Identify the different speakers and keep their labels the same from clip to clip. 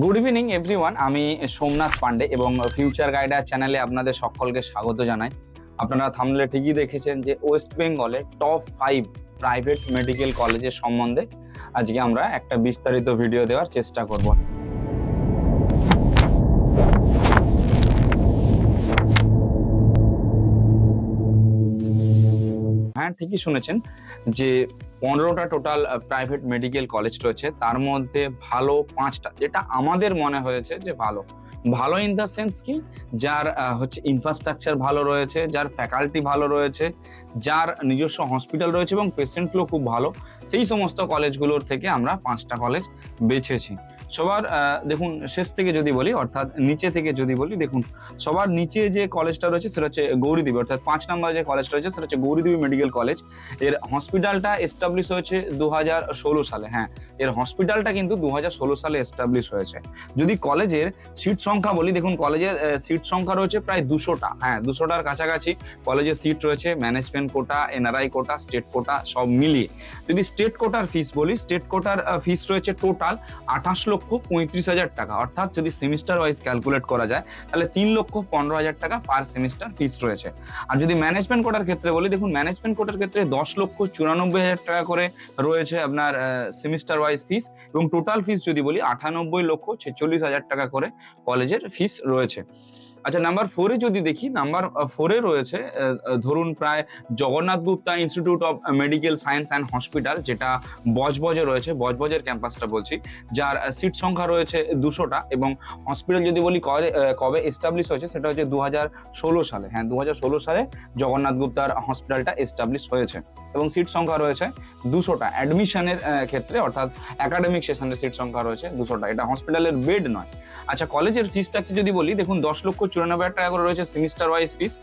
Speaker 1: Good evening everyone. আমি সোমনাথ পান্ডে এবং future গাইডার চ্যানেলে আপনাদের সকলকে স্বাগত জানাই। আপনারা থাম্বনেলে ঠিকই দেখেছেন যে ওয়েস্ট বেঙ্গলে টপ 5 প্রাইভেট মেডিকেল কলেজের সম্বন্ধে আজকে আমরা একটা বিস্তারিত ভিডিও দেওয়ার চেষ্টা করব। হ্যাঁ, ঠিকই শুনেছেন যে 15টা টোটাল প্রাইভেট মেডিকেল কলেজ রয়েছে, তার মধ্যে ভালো 5টা, যেটা আমাদের মনে হয়েছে যে ভালো ভালো ইন দ্য সেন্স কি, যার হচ্ছে ইনফ্রাস্ট্রাকচার ভালো রয়েছে, যার ফ্যাকাল্টি ভালো রয়েছে, যার নিজস্ব হসপিটাল রয়েছে এবং পেশেন্ট ফ্লো খুব ভালো, সেই সমস্ত কলেজগুলোর থেকে আমরা 5টা কলেজ বেছেছি। সবার দেখুন শেষ থেকে যদি বলি, অর্থাৎ নিচে থেকে যদি বলি, দেখুন সবার নিচে যে কলেজটা রয়েছে সেটা হচ্ছে গৌরীদেবী, অর্থাৎ 5 নম্বর যে কলেজটা রয়েছে সেটা হচ্ছে গৌরীদেবী মেডিকেল কলেজ। এর হসপিটালটা এস্টাবলিশ হয়েছে 2016 সালে। হ্যাঁ, এর হসপিটালটা কিন্তু 2016 সালে এস্টাবলিশ হয়েছে। যদি কলেজের সিট সংখ্যা বলি, দেখুন কলেজের সিট সংখ্যা রয়েছে প্রায় 200টা। হ্যাঁ, 200টার কাছাকাছি কলেজের সিট রয়েছে, ম্যানেজমেন্ট কোটা, এনআরআই কোটা, স্টেট কোটা সব মিলিয়ে। যদি স্টেট কোটার ফিস বলি, স্টেট কোটার ফিস রয়েছে টোটাল 28,35,000 টাকা, অর্থাৎ যদি সেমিস্টার ওয়াইজ ক্যালকুলেট করা যায় তাহলে 3,15,000 টাকা পার সেমিস্টার ফিস রয়েছে। আর যদি ম্যানেজমেন্ট কোটার ক্ষেত্রে বলি, দেখুন ম্যানেজমেন্ট কোটার ক্ষেত্রে 10,94,000 টাকা করে রয়েছে আপনার সেমিস্টার ওয়াইজ ফিস, এবং টোটাল ফিস যদি বলি 98,46,000 টাকা করে কলেজের ফিস রয়েছে। আচ্ছা, নাম্বার 4-এ যদি দেখি, নাম্বার 4-এ রয়েছে ধরুন প্রায় Jagannath Gupta institute of medical science and hospital, যেটা বজবজে রয়েছে, বজবজের ক্যাম্পাসটা বলছি, যার সিট সংখ্যা রয়েছে 200টা, এবং হসপিটাল যদি বলি কবে এস্টাবলিশ হয়েছে সেটা হচ্ছে 2016 সালে। হ্যাঁ, 2016 সালে জগন্নাথ গুপ্তার হসপিটালটা এস্টাবলিশ হয়েছে এবং সিট সংখ্যা রয়েছে 200টা। অ্যাডমিশনের ক্ষেত্রে অর্থাৎ একাডেমিক সেশনের সিট সংখ্যা রয়েছে 200টা, এটা হসপিটালের বেড নয়। আচ্ছা, কলেজের ফিস স্ট্রাকচার যদি বলি, দেখুন 10,94,000 টাকা করে রয়েছে সেমিস্টার ওয়াইজ ফিস,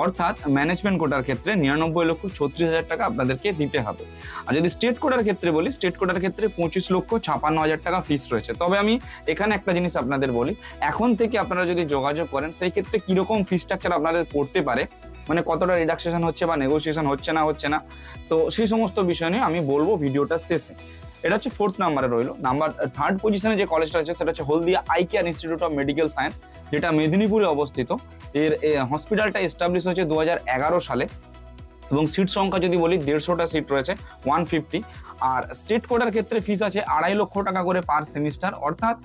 Speaker 1: অর্থাৎ ম্যানেজমেন্ট কোটার ক্ষেত্রে 99,36,000 টাকা আপনাদেরকে দিতে হবে। আর যদি স্টেট কোটার ক্ষেত্রে বলি, স্টেট কোটার ক্ষেত্রে 25,56,000 টাকা ফিস রয়েছে। তবে আমি এখানে একটা জিনিস আপনাদের বলি, এখন থেকে আপনারা যদি যোগাযোগ করেন সেই ক্ষেত্রে কিরকম ফিস স্ট্রাকচার আপনাদের পড়তে পারে, মানে কতটা রিডাকশন হচ্ছে বা নেগোসিয়েশন হচ্ছে না, তো সেই সমস্ত বিষয় নিয়ে আমি বলবো ভিডিওটা শেষে। এটা হচ্ছে 4th নাম্বারে রইলো। নাম্বার 3rd পজিশনে যে কলেজটা আছে সেটা হচ্ছে Haldia I care institute of medical science, যেটা মেদিনীপুরে অবস্থিত। এর হসপিটালটা এস্টাবলিশ হয়েছে 2011 সালে, এবং সিট সংখ্যা যদি বলি 150টা সিট রয়েছে, 150। আর স্টেট কোটার ক্ষেত্রে ফিস আছে 2.5 লক্ষ টাকা করে পার সেমিস্টার, অর্থাৎ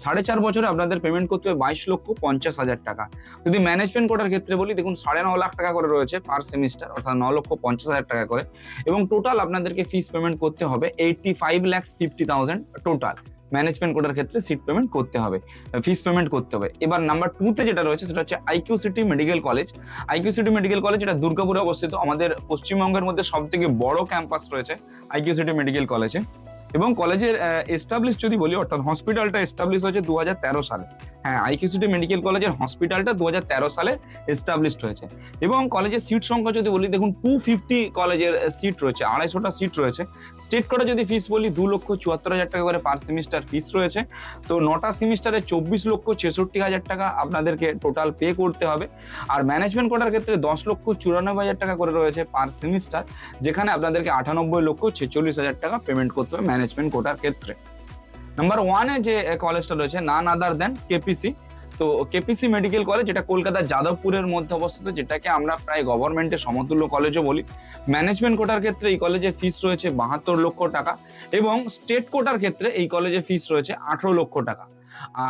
Speaker 1: 4.5 বছরে আপনাদের পেমেন্ট করতে হবে 22,50,000 টাকা। যদি ম্যানেজমেন্ট কোটার ক্ষেত্রে বলি, দেখুন 9.5 লাখ টাকা করে রয়েছে পার সেমিস্টার, অর্থাৎ 9,50,000 টাকা করে, এবং টোটাল আপনাদেরকে ফিস পেমেন্ট করতে হবে 85,50,000 টোটাল। ম্যানেজমেন্ট কোটার ক্ষেত্রে সিট পেমেন্ট করতে হবে, ফিস পেমেন্ট করতে হবে। এবার নাম্বার 2-তে যেটা রয়েছে সেটা হচ্ছে IQ city medical college. IQ city medical college এটা দুর্গাপুরে অবস্থিত, আমাদের পশ্চিমবঙ্গের মধ্যে সব থেকে বড় ক্যাম্পাস রয়েছে আইকিউ সিটি মেডিকেল কলেজে। এবং কলেজের এস্টাবলিশ যদি বলি, অর্থাৎ হসপিটালটা এস্টাবলিশ হয়েছে 2013 সালে। হ্যাঁ, আইকিউ সিটি মেডিকেল কলেজের হসপিটালটা 2013 সালে এস্টাবলিশড হয়েছে। এবং কলেজের সিট সংখ্যা যদি বলি, দেখুন 250 কলেজের সিট রয়েছে, 250টা সিট রয়েছে। স্টেট কোটা যদি ফিস বলি 2,74,000 টাকা করে পার সেমিস্টার ফিস রয়েছে। তো 9টা সেমিস্টারে 24,66,000 টাকা আপনাদেরকে টোটাল পে করতে হবে। আর ম্যানেজমেন্ট কোটার ক্ষেত্রে 10,94,000 টাকা করে রয়েছে পার সেমিস্টার, যেখানে আপনাদেরকে 98,46,000 টাকা পেমেন্ট করতে হবে ম্যানেজমেন্ট কোটার ক্ষেত্রে। নাম্বার 1-এ যে কলেজটা রয়েছে নান আদার দেন কেপিসি। তো কেপিসি মেডিকেল কলেজ, যেটা কলকাতার যাদবপুরের মধ্যে অবস্থিত, যেটাকে আমরা প্রায় গভর্নমেন্টের সমতুল্য কলেজও বলি। ম্যানেজমেন্ট কোটার ক্ষেত্রে এই কলেজে ফিস রয়েছে 72 লক্ষ টাকা, এবং স্টেট কোটার ক্ষেত্রে এই কলেজে ফিস রয়েছে 18 লক্ষ টাকা।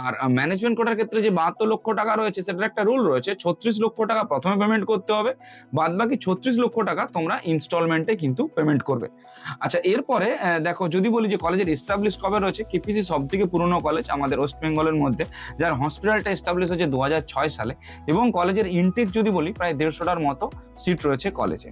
Speaker 1: আর ম্যানেজমেন্ট কোটার ক্ষেত্রে যে 72 লক্ষ টাকা রয়েছে সেটার একটা রুল রয়েছে, 36 লক্ষ টাকা প্রথমে পেমেন্ট করতে হবে, বাদ বাকি 36 লক্ষ টাকা তোমরা ইনস্টলমেন্টে কিন্তু পেমেন্ট করবে। আচ্ছা, এরপরে দেখো যদি বলি যে কলেজের এস্টাবলিশ কবে রয়েছে, কেপিসি সব থেকে পুরনো কলেজ আমাদের ওয়েস্ট বেঙ্গলের মধ্যে, যার হসপিটালটা এস্টাবলিশ হয়েছে 2006 সালে, এবং কলেজের ইনটেক যদি বলি প্রায় 150টার মতো সিট রয়েছে কলেজে।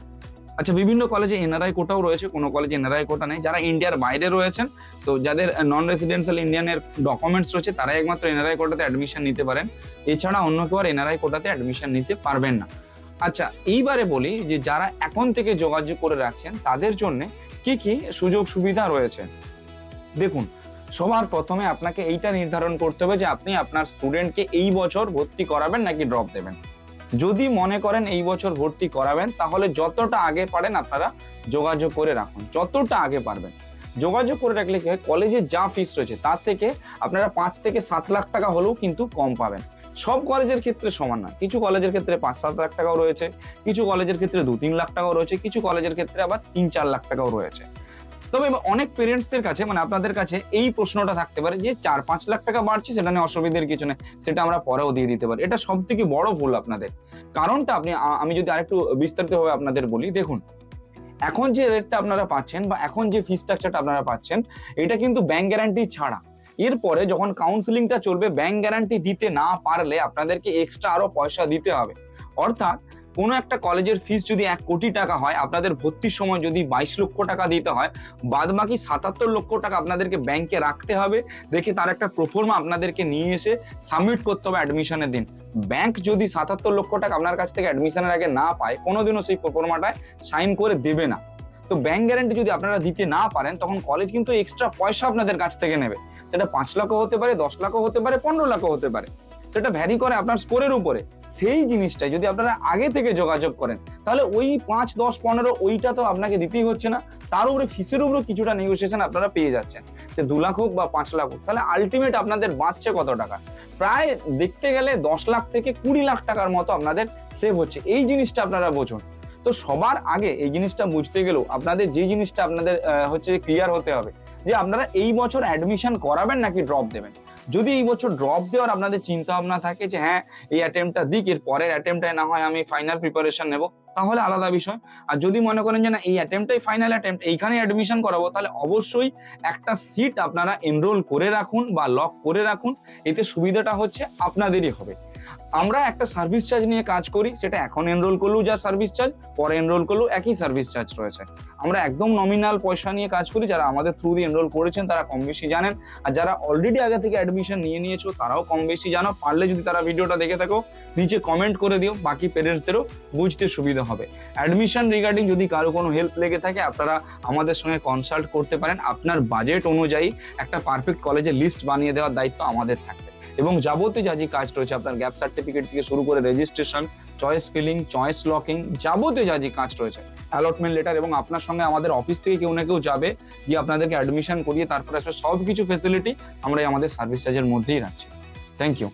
Speaker 1: আচ্ছা, বিভিন্ন কলেজে এনআরআই কোটাও রয়েছে, কোনো কলেজে এনআরআই কোটা নেই। যারা ইন্ডিয়ার বাইরে রয়েছেন, তো যাদের নন রেসিডেন্সিয়াল ইন্ডিয়ানের ডকুমেন্টস রয়েছে, তারাই একমাত্র এনআরআই কোটাতে অ্যাডমিশন নিতে পারেন, এছাড়া অন্য কেউ আর এনআরআই কোটাতে অ্যাডমিশন নিতে পারবেন না। আচ্ছা, এইবারে বলি যে যারা এখন থেকে যোগাযোগ করে রাখছেন তাদের জন্য কি কি সুযোগ সুবিধা রয়েছে। দেখুন, সবার প্রথমে আপনাকে এইটা নির্ধারণ করতে হবে যে আপনি আপনার স্টুডেন্টকে এই বছর ভর্তি করাবেন নাকি ড্রপ দেবেন। যদি মনে করেন এই বছর ভর্তি করাবেন, তাহলে যতটা আগে পারেন আপনারা যোগাযোগ করে রাখুন, যতটা আগে পারবেন। যোগাযোগ করে রাখলে কি হয়, কলেজের যা ফিস রয়েছে তার থেকে আপনারা 5 থেকে 7 লাখ টাকা হলেও কিন্তু কম পাবেন। সব কলেজের ক্ষেত্রে সমান না, কিছু কলেজের ক্ষেত্রে 5-7 লাখ টাকাও রয়েছে, কিছু কলেজের ক্ষেত্রে 2-3 লাখ টাকাও রয়েছে, কিছু কলেজের ক্ষেত্রে আবার 3-4 লাখ টাকাও রয়েছে। তবে অনেক পেরেন্টসদের কাছে মানে আপনাদের কাছে এই প্রশ্নটা থাকতে পারে যে 4-5 লাখ টাকা বাড়ছে, সেটা নিয়ে অসুবিধার কিছু নেই, সেটা আমরা পরেও দিয়ে দিতে পারি। এটা সব থেকে বড় ভুল আপনাদের। কারণটা আমি যদি আরেকটু বিস্তারিতভাবে আপনাদের বলি, দেখুন এখন যে রেটটা আপনারা পাচ্ছেন বা এখন যে ফি স্ট্রাকচারটা আপনারা পাচ্ছেন, এটা কিন্তু ব্যাংক গ্যারান্টি ছাড়া। এরপরে যখন কাউন্সিলিংটা চলবে, ব্যাংক গ্যারান্টি দিতে না পারলে আপনাদেরকে এক্সট্রা আরো পয়সা দিতে হবে। অর্থাৎ কোনো একটা কলেজের ফিস যদি 1 কোটি টাকা হয়, আপনাদের ভর্তির সময় যদি 22 লক্ষ টাকা দিতে হয়, বাদ বাকি 77 লক্ষ টাকা আপনাদেরকে ব্যাংকে রাখতে হবে, রেখে তার একটা প্রোফর্মা আপনাদেরকে নিয়ে এসে সাবমিট করতে হবে অ্যাডমিশনের দিন। ব্যাংক যদি 77 লক্ষ টাকা আপনার কাছ থেকে অ্যাডমিশনের আগে না পায়, কোনোদিনও সেই প্রোফর্মাটায় সাইন করে দেবে না। তো ব্যাংক গ্যারান্টি যদি আপনারা দিতে না পারেন, তখন কলেজ কিন্তু এক্সট্রা পয়সা আপনাদের কাছ থেকে নেবে। সেটা 5 লাখও হতে পারে, 10 লাখও হতে পারে, 15 লাখও হতে পারে, সেটা ভ্যারি করে আপনার স্কোরের উপরে। সেই জিনিসটাই যদি আপনারা আগে থেকে যোগাযোগ করেন, তাহলে ওই 5, 10, 15 ওইটা তো আপনাকে দিতেই হচ্ছে না, তার উপরে ফিসের উপরে কিছুটা নেগোসিয়েশন আপনারা পেয়ে যাচ্ছেন। সে 2 লাখ হোক বা 5 লাখ হোক, তাহলে আলটিমেট আপনাদের বাঁচছে কত টাকা? প্রায় দেখতে গেলে 10 লাখ থেকে 20 লাখ টাকার মতো আপনাদের সেভ হচ্ছে। এই জিনিসটা আপনারা বোঝুন। তো সবার আগে এই জিনিসটা বুঝতে গেলেও আপনাদের যে জিনিসটা আপনাদের হচ্ছে ক্লিয়ার হতে হবে যে আপনারা এই বছর অ্যাডমিশন করাবেন নাকি ড্রপ দেবেন। যদি এই বছর ড্রপ দেওয়ার আপনাদের চিন্তা ভাবনা থাকে যে হ্যাঁ এই অ্যাটেম্পটা দিক, এর পরের অ্যাটেম্পটায় না হয় আমি ফাইনাল প্রিপারেশন নেব, তাহলে আলাদা বিষয়। আর যদি মনে করেন যে না এই অ্যাটেম্পটাই ফাইনাল অ্যাটেম্পট, এইখানে অ্যাডমিশন করাবো, তাহলে অবশ্যই একটা সিট আপনারা এনরোল করে রাখুন বা লক করে রাখুন। এতে সুবিধাটা হচ্ছে আপনাদেরই হবে। আমরা একটা সার্ভিস চার্জ নিয়ে কাজ করি, সেটা এখন এনরোল করলেও যা সার্ভিস চার্জ, পরে এনরোল করলেও একই সার্ভিস চার্জ রয়েছে। আমরা একদম নমিনাল পয়সা নিয়ে কাজ করি। যারা আমাদের থ্রু দিয়ে এনরোল করেছেন তারা কম বেশি জানেন, আর যারা অলরেডি আগে থেকে অ্যাডমিশন নিয়ে নিয়েছো তারাও কম বেশি জানো। পারলে যদি তারা ভিডিওটা দেখে থাকো, নিচে কমেন্ট করে দিও, বাকি পেরেন্টসদেরও বুঝতে সুবিধা হবে। অ্যাডমিশন রিগার্ডিং যদি কারো কোনো হেল্প লেগে থাকে, আপনারা আমাদের সঙ্গে কনসাল্ট করতে পারেন। আপনার বাজেট অনুযায়ী একটা পারফেক্ট কলেজের লিস্ট বানিয়ে দেওয়ার দায়িত্ব আমাদের থাকবে। এবং যাবতীয় যা যে কাজ রয়েছে, আপনার গ্যাপ সার্টিফিকেট থেকে শুরু করে registration, choice filling, choice locking, যাবতীয় যা যে কাজ রয়েছে, অ্যালটমেন্ট লেটার, এবং আপনার সঙ্গে আমাদের অফিস থেকে কেউ না কেউ যাবে গিয়ে আপনাদেরকে অ্যাডমিশন করিয়ে তারপরে আসলে সব কিছু ফেসিলিটি আমরা আমাদের সার্ভিস চার্জের মধ্যেই রাখছি। Thank you.